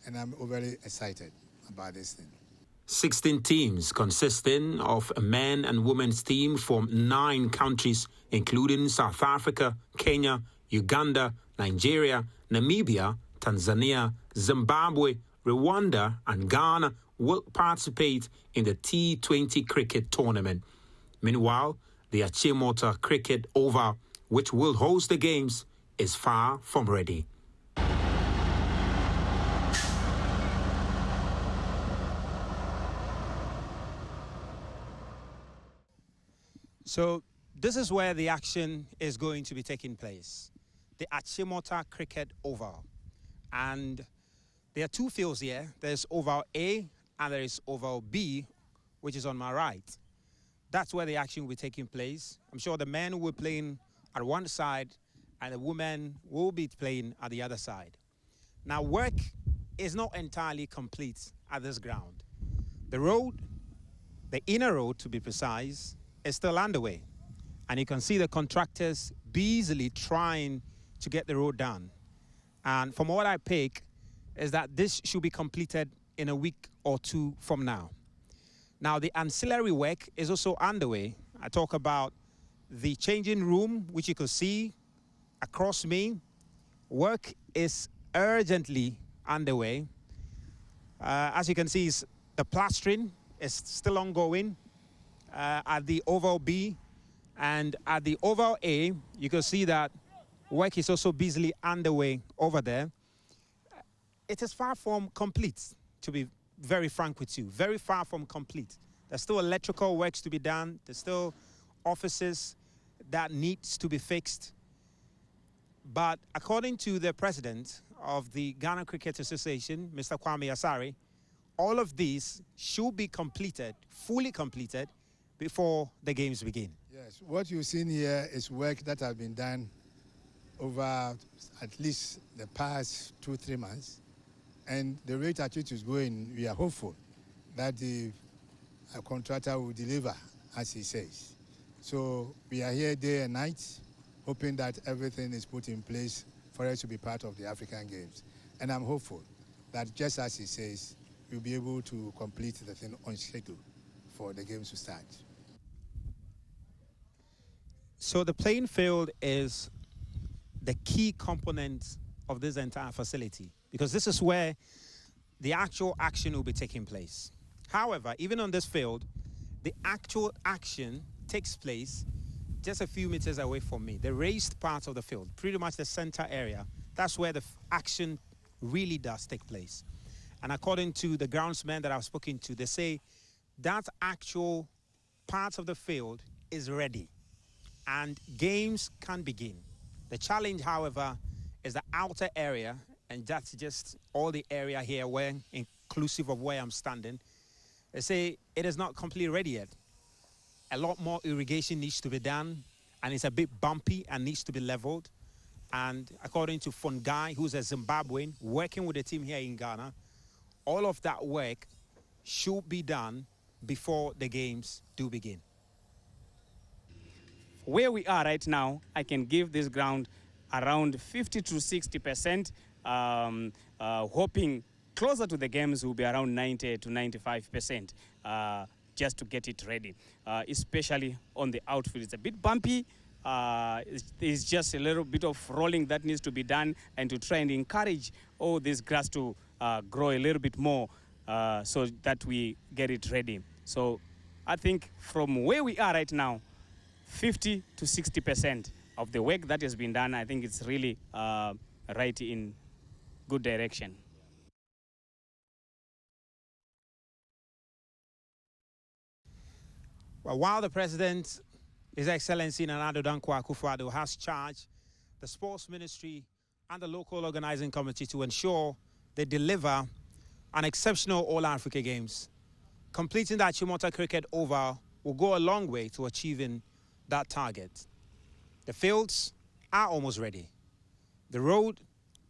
Speaker 12: and I'm overly excited about this thing.
Speaker 11: 16 teams consisting of a men and women's team from 9 countries, including South Africa, Kenya, Uganda, Nigeria, Namibia, Tanzania, Zimbabwe, Rwanda, and Ghana will participate in the T20 cricket tournament. Meanwhile, the Achimota Cricket Oval, which will host the Games, is far from ready.
Speaker 13: So this is where the action is going to be taking place, the Achimota Cricket Oval. And there are 2 fields here. There's Oval A and there is Oval B, which is on my right. That's where the action will be taking place. I'm sure the men will be playing at one side and the women will be playing at the other side. Now, work is not entirely complete at this ground. The road, the inner road to be precise, is still underway. And you can see the contractors busily trying to get the road done. And from what I pick is that this should be completed in a week or 2 from now. Now, the ancillary work is also underway. I talk about the changing room, which you can see across me. Work is urgently underway. As you can see, the plastering is still ongoing at the Oval B. And at the Oval A, you can see that work is also busily underway over there. It is far from complete, to be very frank with you, very far from complete. There's still electrical works to be done. There's still offices that needs to be fixed. But according to the president of the Ghana Cricket Association, Mr. Kwame Asari, all of these should be completed, fully completed, before the games begin.
Speaker 12: Yes, what you've seen here is work that has been done over at least the past 2-3 months. And the rate at which it's going, we are hopeful that the contractor will deliver, as he says. So we are here day and night, hoping that everything is put in place for us to be part of the African Games. And I'm hopeful that just as he says, we'll be able to complete the thing on schedule for the games to start.
Speaker 13: So the playing field is the key component of this entire facility, because this is where the actual action will be taking place. However, even on this field, the actual action takes place just a few meters away from me. The raised part of the field, pretty much the center area, that's where the action really does take place. And according to the groundsmen that I've spoken to, they say that actual part of the field is ready and games can begin. The challenge, however, is the outer area, and that's just all the area here, where, inclusive of where I'm standing. They say it is not completely ready yet. A lot more irrigation needs to be done, and it's a bit bumpy and needs to be leveled. And according to Fungai, who's a Zimbabwean working with the team here in Ghana, all of that work should be done before the games do begin.
Speaker 5: Where we are right now, I can give this ground around 50 to 60%, hoping closer to the games will be around 90 to 95%, just to get it ready, especially on the outfield. It's a bit bumpy. It's just a little bit of rolling that needs to be done, and to try and encourage all this grass to grow a little bit more, so that we get it ready. So I think from where we are right now, 50 to 60% of the work that has been done, I think it's really right in good direction.
Speaker 13: Well, while the President, His Excellency Nana Addo Dankwa Akufo-Addo, has charged the Sports Ministry and the local organizing committee to ensure they deliver an exceptional All-Africa Games, completing that Achimota Cricket Oval will go a long way to achieving that target. The fields are almost ready. The road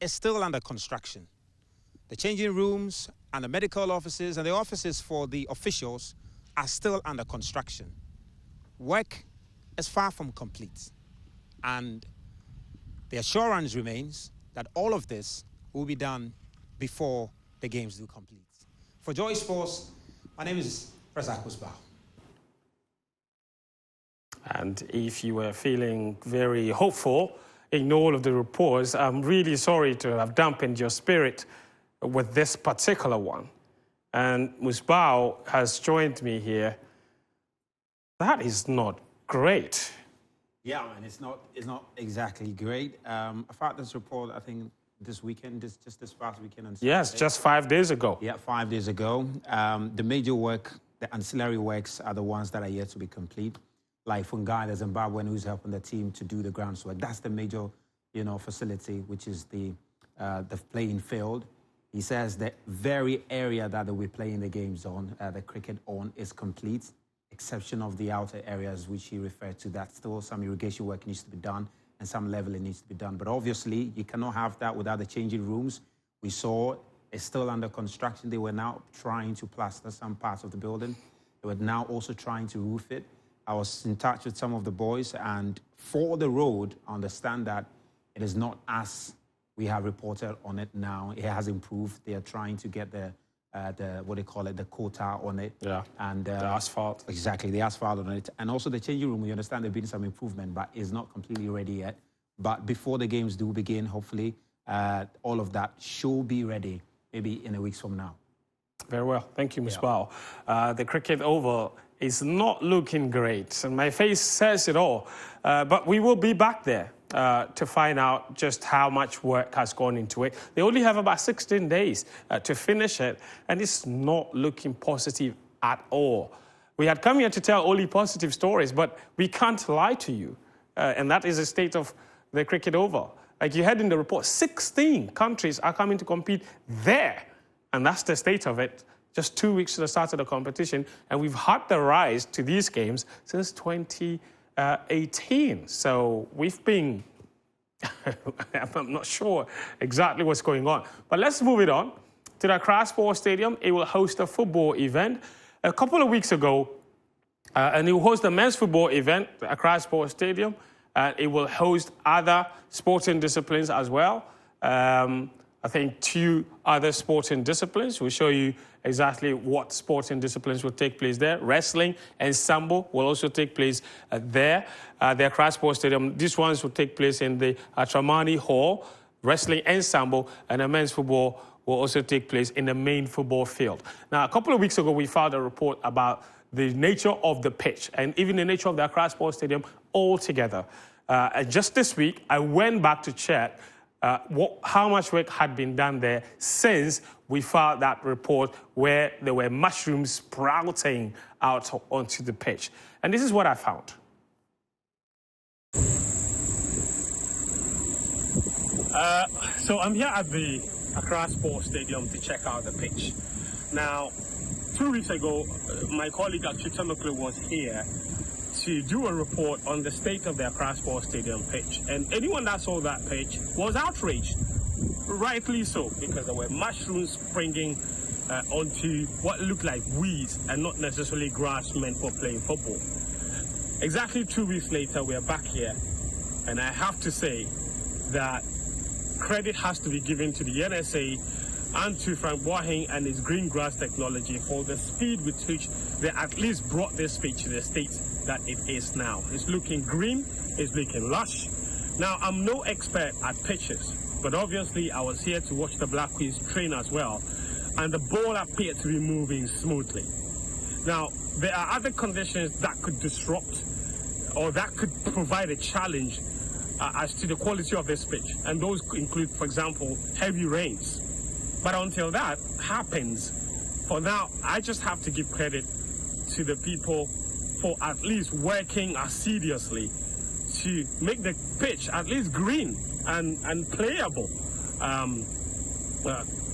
Speaker 13: is still under construction. The changing rooms and the medical offices and the offices for the officials are still under construction. Work is far from complete, and the assurance remains that all of this will be done before the games do complete. For Joy Sports, my name is Razak Usbah.
Speaker 1: And if you were feeling very hopeful in all of the reports, I'm really sorry to have dampened your spirit with this particular one. And Musbao has joined me here. That is not great.
Speaker 14: Yeah, and it's not exactly great. I found this report, I think, this weekend, just this past weekend. On
Speaker 1: yes,
Speaker 14: Saturday.
Speaker 1: just 5 days ago.
Speaker 14: Yeah, 5 days ago. The major work, the ancillary works, are the ones that are yet to be complete. Like Fungai, the Zimbabwean, who's helping the team to do the groundswork. That's the major, facility, which is the playing field. He says the very area that we're playing the games on, the cricket on, is complete, exception of the outer areas, which he referred to. That still some irrigation work needs to be done and some leveling needs to be done. But obviously, you cannot have that without the changing rooms. We saw it's still under construction. They were now trying to plaster some parts of the building. They were now also trying to roof it. I was in touch with some of the boys, and for the road, I understand that it is not as we have reported on it now. It has improved. They are trying to get the what they call it, the quota on it.
Speaker 1: Yeah,
Speaker 14: and
Speaker 1: the asphalt.
Speaker 14: Exactly, the asphalt on it. And also the changing room, we understand there's been some improvement, but it's not completely ready yet. But before the games do begin, hopefully, all of that should be ready, maybe in a week from now.
Speaker 1: Very well. Thank you, Musbao. The cricket oval is not looking great, and my face says it all. But we will be back there to find out just how much work has gone into it. They only have about 16 days to finish it, and it's not looking positive at all. We had come here to tell only positive stories, but we can't lie to you. And that is the state of the cricket oval. Like you heard in the report, 16 countries are coming to compete there. And that's the state of it. Just 2 weeks to the start of the competition. And we've had the rise to these games since 2018. So we've been, I'm not sure exactly what's going on. But let's move it on to the Accra Sports Stadium. It will host a football event. A couple of weeks ago, and it will host a men's football event, the Accra Sports Stadium. It will host other sporting disciplines as well. I think 2 other sporting disciplines. We'll show you exactly what sporting disciplines will take place there. Wrestling and sambo will also take place there. The Accra Sports Stadium, these ones will take place in the Atramani Hall. Wrestling and sambo, and the men's football will also take place in the main football field. Now, a couple of weeks ago, we filed a report about the nature of the pitch and even the nature of the Accra Sports Stadium altogether. And just this week, I went back to check how much work had been done there since we filed that report where there were mushrooms sprouting out onto the pitch. And this is what I found. So I'm here at the Accra Sports Stadium to check out the pitch. Now, 2 weeks ago, my colleague Achitamokle was here to do a report on the state of the Accra Sports Stadium pitch. And anyone that saw that pitch was outraged, rightly so, because there were mushrooms springing onto what looked like weeds and not necessarily grass meant for playing football. Exactly 2 weeks later, we are back here, and I have to say that credit has to be given to the NSA and to Frank Boaheng and his green grass technology for the speed with which they at least brought this pitch to the state that it is now. It's looking green, it's looking lush. Now, I'm no expert at pitches, but obviously I was here to watch the Black Queens train as well, and the ball appeared to be moving smoothly. Now, there are other conditions that could disrupt or that could provide a challenge as to the quality of this pitch, and those include, for example, heavy rains. But until that happens, for now, I just have to give credit to the people for at least working assiduously to make the pitch at least green and playable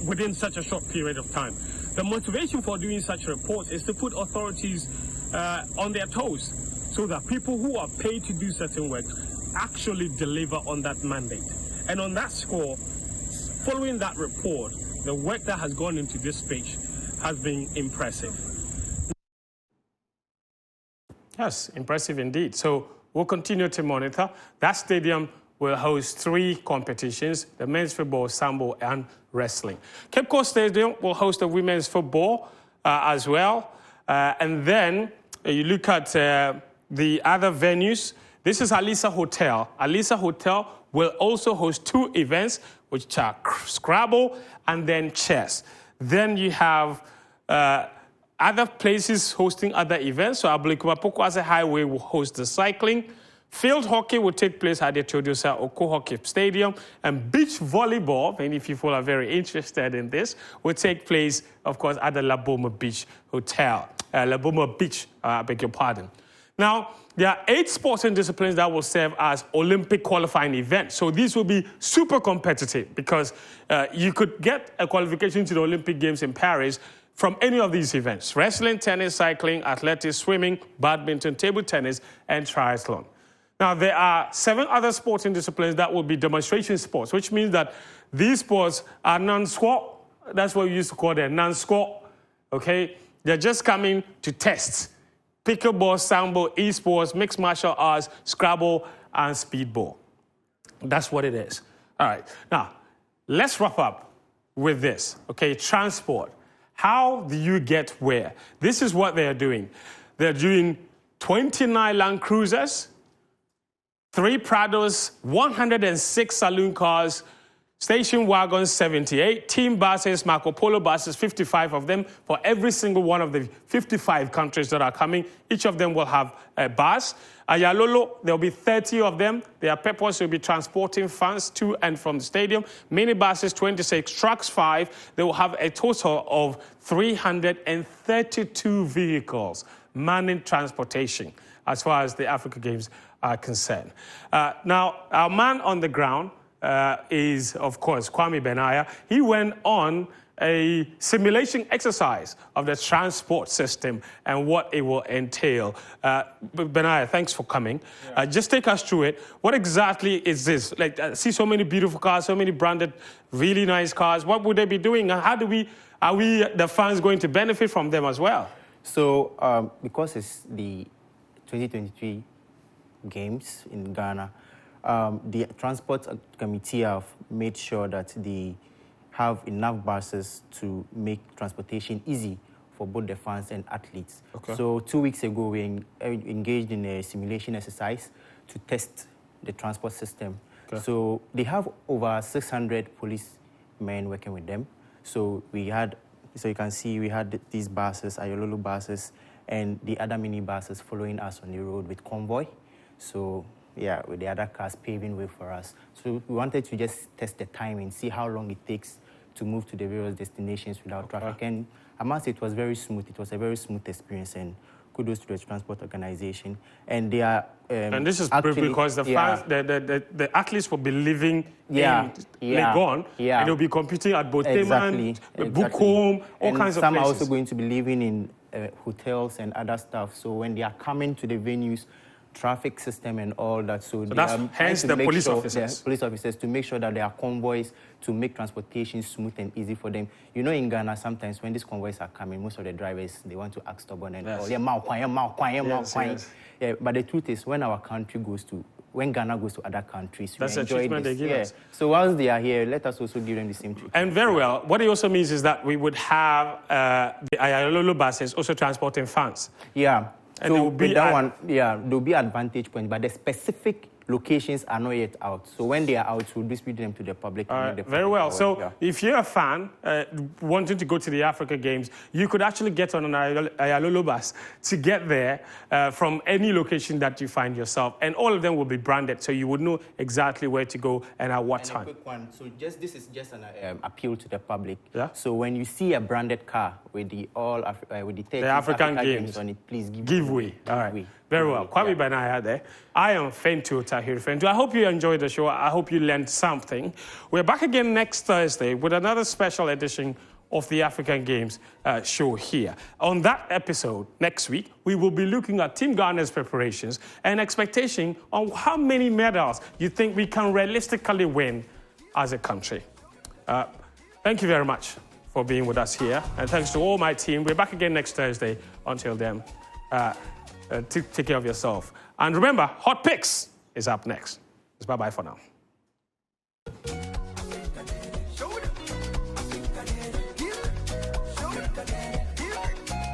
Speaker 1: within such a short period of time. The motivation for doing such reports is to put authorities on their toes so that people who are paid to do certain work actually deliver on that mandate. And on that score, following that report, the work that has gone into this pitch has been impressive. Yes, impressive indeed. So we'll continue to monitor. That stadium will host 3 competitions, the men's football, sambo, and wrestling. Cape Coast Stadium will host the women's football as well. And then you look at the other venues. This is Alisa Hotel. Alisa Hotel will also host 2 events, which are Scrabble and then chess. Then you have other places hosting other events. So Abulikuma Pokwase Highway will host the cycling. Field hockey will take place at the Theodosia Oko Hockey Stadium. And beach volleyball, many people are very interested in this, will take place, of course, at the Laboma Beach Hotel. Laboma Beach, I beg your pardon. Now, there are 8 sporting disciplines that will serve as Olympic qualifying events. So these will be super competitive because you could get a qualification to the Olympic Games in Paris from any of these events: wrestling, tennis, cycling, athletics, swimming, badminton, table tennis, and triathlon. Now, there are 7 other sporting disciplines that will be demonstration sports, which means that these sports are non-squat. That's what we used to call them, non-squat, okay? They're just coming to test. Pickleball, sambo, esports, mixed martial arts, Scrabble, and speedball. That's what it is. All right. Now, let's wrap up with this, okay? Transport. How do you get where? This is what they're doing. They're doing 29 Land Cruisers, 3 Prados, 106 saloon cars, station wagons 78, team buses, Marco Polo buses, 55 of them for every single one of the 55 countries that are coming. Each of them will have a bus. Ayalolo, there will be 30 of them. Their purpose will be transporting fans to and from the stadium. Minibuses, 26, trucks, 5. They will have a total of 332 vehicles manning transportation as far as the Africa Games are concerned. Now, our man on the ground, is, of course, Kwame Benaya. He went on a simulation exercise of the transport system and what it will entail. Benaya, thanks for coming. Just take us through it. What exactly is this? Like, I see so many beautiful cars, so many branded, really nice cars. What would they be doing? And how do are we, the fans, going to benefit from them as well?
Speaker 15: So, because it's the 2023 games in Ghana, the Transport Committee have made sure that they have enough buses to make transportation easy for both the fans and athletes.
Speaker 1: Okay.
Speaker 15: So 2 weeks ago, we engaged in a simulation exercise to test the transport system.
Speaker 1: Okay.
Speaker 15: So they have over 600 policemen working with them. So you can see we had these buses, Ayololo buses, and the other mini buses following us on the road with convoy. So yeah, with the other cars paving way for us. So we wanted to just test the timing, see how long it takes to move to the various destinations without traffic. And I must say it was very smooth. It was a very smooth experience, and kudos to the transport organization. And they are
Speaker 1: and this is
Speaker 15: actually,
Speaker 1: because the fans, the athletes will be living in Legon, and they'll be competing at Boteman, Bukom, all kinds of places.
Speaker 15: Some are also going to be living in hotels and other stuff. So when they are coming to the venues, traffic system and all that. So
Speaker 1: that's hence the police officers.
Speaker 15: Police officers to make sure that there are convoys to make transportation smooth and easy for them. You know, in Ghana, sometimes when these convoys are coming, most of the drivers, they want to act stubborn and
Speaker 1: yes.
Speaker 15: Yeah, but the truth is, when Ghana goes to other countries,
Speaker 1: that's
Speaker 15: we
Speaker 1: the
Speaker 15: enjoy
Speaker 1: treatment
Speaker 15: this.
Speaker 1: they give us.
Speaker 15: So once they are here, let us also give them the same treatment.
Speaker 1: And very well. What it also means is that we would have the Ayololo buses also transporting fans.
Speaker 15: Yeah.
Speaker 1: And
Speaker 15: so
Speaker 1: there will be
Speaker 15: with that one, there'll be advantage points, but the specific locations are not yet out. So when they are out, we'll distribute them to the public.
Speaker 1: Very well. So if you're a fan wanting to go to the Africa Games, you could actually get on an Ayololo bus to get there from any location that you find yourself. And all of them will be branded, so you would know exactly where to go and at what time.
Speaker 15: A quick one. So this is just an appeal to the public.
Speaker 1: Yeah?
Speaker 15: So when you see a branded car with the
Speaker 1: African Games
Speaker 15: on it, please
Speaker 1: give way. All right. Very well. Kwame Benaya there. I am Fentu Tahir Fentu. I hope you enjoyed the show. I hope you learned something. We're back again next Thursday with another special edition of the African Games show here. On that episode next week, we will be looking at Team Ghana's preparations and expectation on how many medals you think we can realistically win as a country. Thank you very much for being with us here. And thanks to all my team. We're back again next Thursday. Until then, take care of yourself. And remember, Hot Picks is up next. Bye-bye for now.